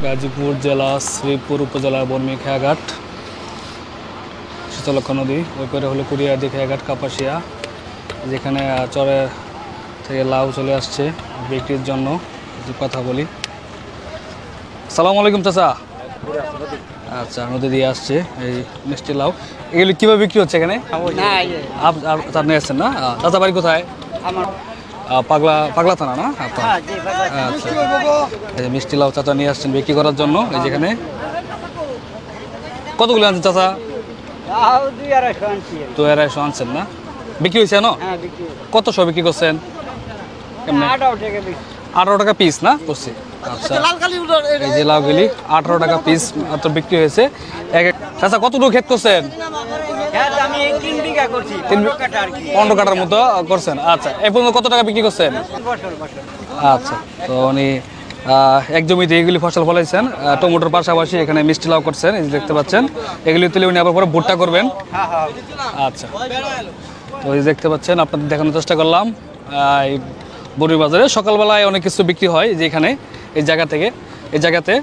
গাজীপুর জেলা শ্রীপুর উপজেলা বর্মি খেয়াঘাট, শীতলক্ষা নদী, ওই করে হলো কুড়িয়াদি খেয়াঘাট কাপাসিয়া, যেখানে চরের থেকে লাউ চলে আসছে বিক্রির জন্য। যে কথা বলি, সালাম আলাইকুম চাচা। আচ্ছা, নদী দিয়ে আসছে এই মিষ্টি লাউ। এগুলি কীভাবে বিক্রি হচ্ছে এখানে? আপনি আসছেন না? চাচা বাড়ি কোথায়? পাগলা থানা না? আচ্ছা, এই যে মিষ্টি লাউ চাচা নিয়ে আসছেন বিক্রি করার জন্য। এই যেখানে কতগুলো আনছেন চাচা? 2-250 আনছেন না? বিক্রি হয়েছে না? কত সব বিক্রি করছেন? 18 টাকা পিস না করছি? আচ্ছা, এই যে লাউগুলি 18 টাকা পিস মাত্র বিক্রি হয়েছে। চাচা কতটুকু ক্ষেত করছেন? 15 কাটার মতো করছেন। আচ্ছা, এ পর্যন্ত কত টাকা বিক্রি করছেন? আচ্ছা, তো উনি এক জমিতে এগুলি ফসল ফলাইছেন, টমেটোর পাশাপাশি এখানে মিষ্টি লাউ করছেন, এই যে দেখতে পাচ্ছেন। এগুলি তুলে উনি আবার পরে ভুট্টা করবেন। আচ্ছা, তো এই দেখতে পাচ্ছেন, আপনাদের দেখানোর চেষ্টা করলাম এই বড়ি বাজারে সকালবেলায় অনেক কিছু বিক্রি হয় যেখানে এই জায়গাতে